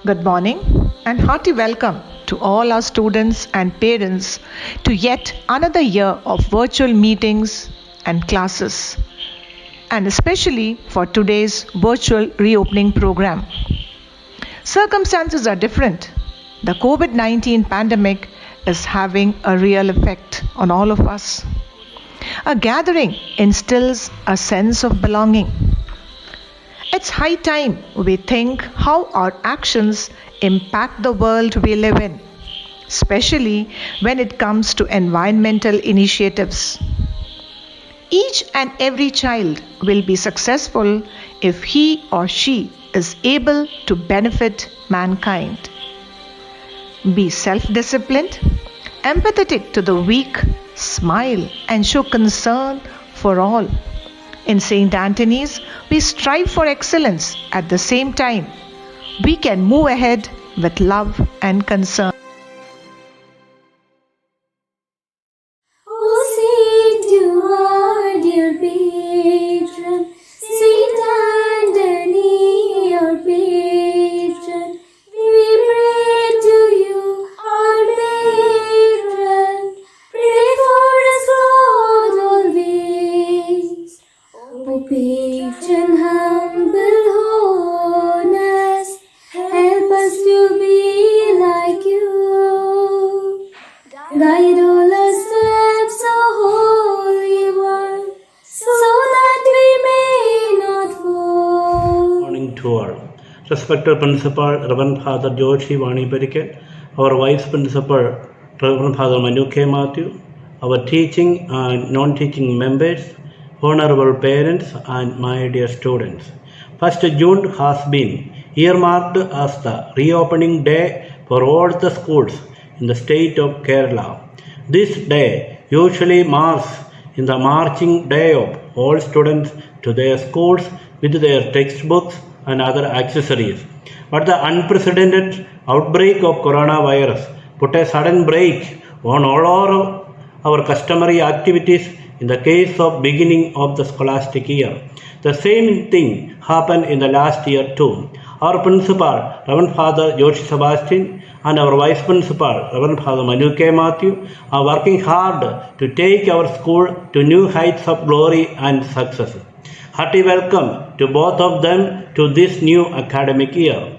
Good morning and hearty welcome to all our students and parents to yet another year of virtual meetings and classes, and especially for today's virtual reopening program. Circumstances are different. The COVID 19 pandemic is having a real effect on all of us. A gathering instills a sense of belonging. It's high time we think how our actions impact the world we live in, especially when it comes to environmental initiatives. Each and every child will be successful if he or she is able to benefit mankind. Be self disciplined, empathetic to the weak, smile and show concern for all. In St. Anthony's, we strive for excellence. At the same time, we can move ahead with love and concern. Oh, Saint, you are dear patron, Saint Anthony, your patron. We pray to you, our patron. Pray for us, Lord, always. O patron, humble, honest, help us to be like you. Guide all our steps, O Holy One, so that we may not fall. Morning to all. Respected Principal Reverend Father Joshi Vani Perikel, our Vice Principal Reverend Father Manu K. Matthew, our teaching and non-teaching members, honorable parents and my dear students. 1st June has been earmarked as the reopening day for all the schools in the state of Kerala. This day usually marks in the marching day of all students to their schools with their textbooks and other accessories. But the unprecedented outbreak of coronavirus put a sudden brake on all our customary activities in the case of beginning of the scholastic year. The same thing happened in the last year too. Our principal, Reverend Father Joshi Sebastian, and our Vice Principal, Reverend Father Manu K. Matthew, are working hard to take our school to new heights of glory and success. Hearty welcome to both of them to this new academic year.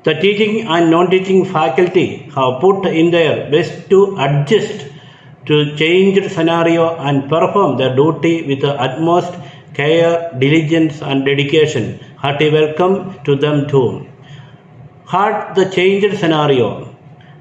The teaching and non-teaching faculty have put in their best to adjust to changed scenario and perform their duty with the utmost care, diligence and dedication. Hearty welcome to them too. Had the changed scenario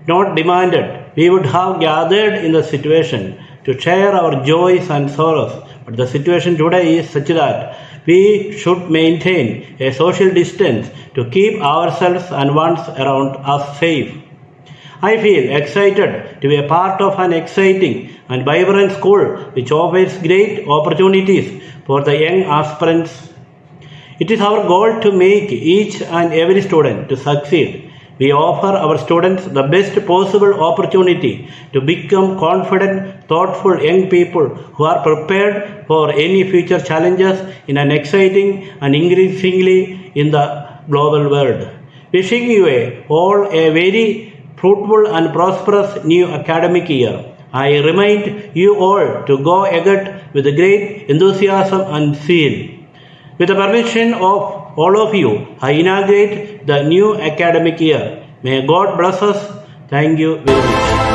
not demanded, we would have gathered in the situation to share our joys and sorrows. But the situation today is such that we should maintain a social distance to keep ourselves and ones around us safe. I feel excited to be a part of an exciting and vibrant school which offers great opportunities for the young aspirants. It is our goal to make each and every student to succeed. We offer our students the best possible opportunity to become confident, thoughtful young people who are prepared for any future challenges in an exciting and increasingly in the global world. Wishing you all a very fruitful and prosperous new academic year. I remind you all to go ahead with great enthusiasm and zeal. With the permission of all of you, I inaugurate the new academic year. May God bless us. Thank you very much.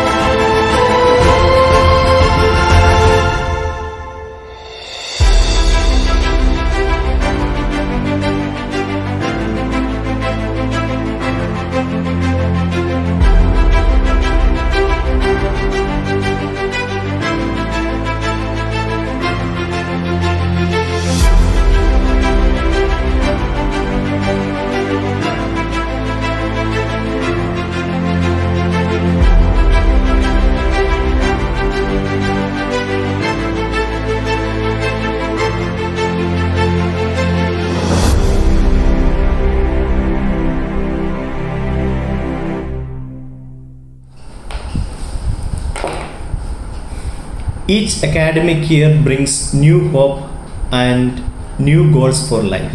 Each academic year brings new hope and new goals for life.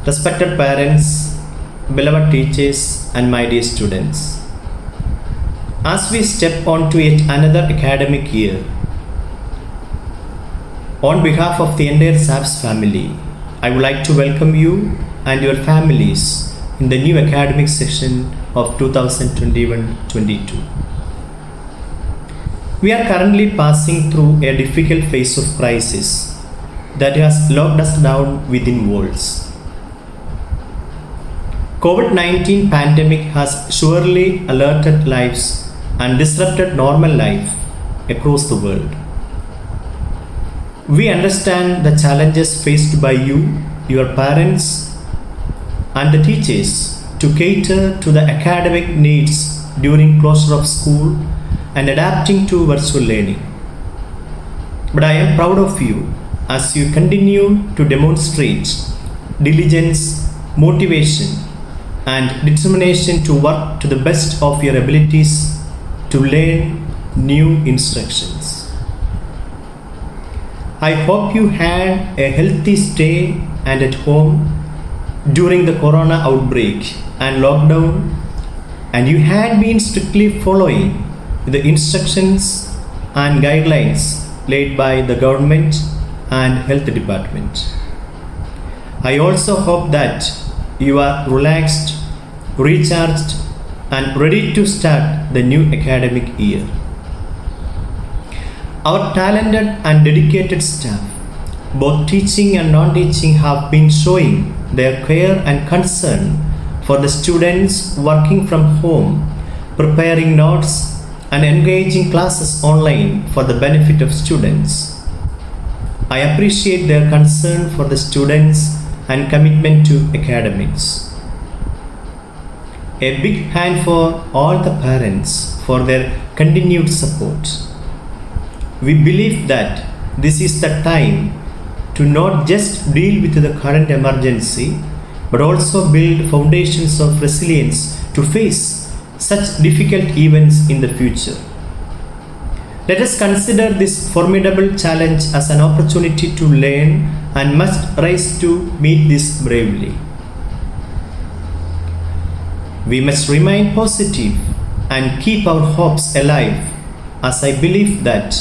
Respected parents, beloved teachers, and my dear students. As we step on to yet another academic year, on behalf of the entire SAPS family, I would like to welcome you and your families in the new academic session of 2021-22. We are currently passing through a difficult phase of crisis that has locked us down within walls. COVID-19 pandemic has surely alerted lives and disrupted normal life across the world. We understand the challenges faced by you, your parents, and the teachers to cater to the academic needs during closure of school and adapting to virtual learning. But I am proud of you as you continue to demonstrate diligence, motivation, and determination to work to the best of your abilities to learn new instructions. I hope you had a healthy stay and at home during the corona outbreak and lockdown, and you had been strictly following the instructions and guidelines laid by the government and health department. I also hope that you are relaxed, recharged, and ready to start the new academic year. Our talented and dedicated staff, both teaching and non-teaching, have been showing their care and concern for the students working from home, preparing notes and engaging classes online for the benefit of students. I appreciate their concern for the students and commitment to academics. A big hand for all the parents for their continued support. We believe that this is the time to not just deal with the current emergency, but also build foundations of resilience to face such difficult events in the future. Let us consider this formidable challenge as an opportunity to learn and must rise to meet this bravely. We must remain positive and keep our hopes alive, as I believe that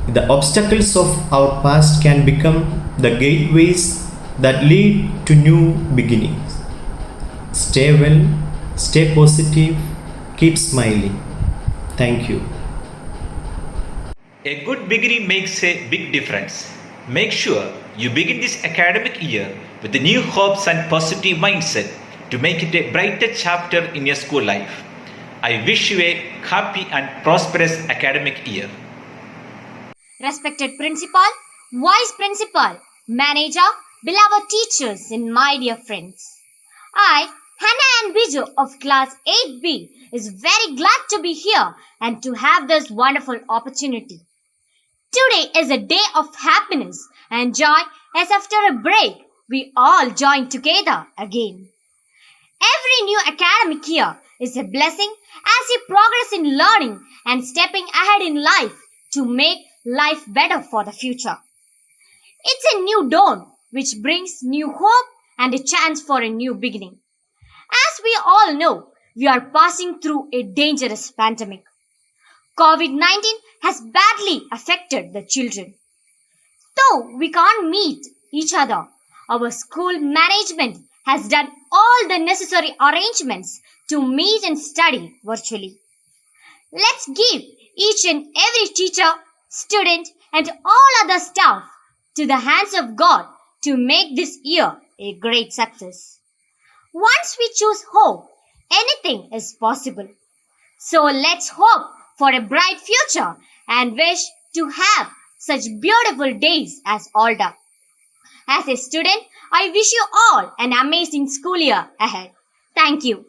the obstacles of our past can become the gateways that lead to new beginnings. Stay well, stay positive, keep smiling. Thank you. A good beginning makes a big difference. Make sure you begin this academic year with the new hopes and positive mindset to make it a brighter chapter in your school life. I wish you a happy and prosperous academic year. Respected Principal, Vice Principal, Manager, beloved teachers and my dear friends. I, Hannah and Biju of class 8B, is very glad to be here and to have this wonderful opportunity. Today is a day of happiness and joy as after a break we all join together again. Every new academic year is a blessing as you progress in learning and stepping ahead in life to make life better for the future. It's a new dawn which brings new hope and a chance for a new beginning. As we all know, we are passing through a dangerous pandemic. COVID-19 has badly affected the children. Though we can't meet each other, our school management has done all the necessary arrangements to meet and study virtually. Let's give each and every teacher, student, and all other staff to the hands of God to make this year a great success. Once we choose hope, anything is possible. So let's hope for a bright future and wish to have such beautiful days as older. As a student, I wish you all an amazing school year ahead. Thank you.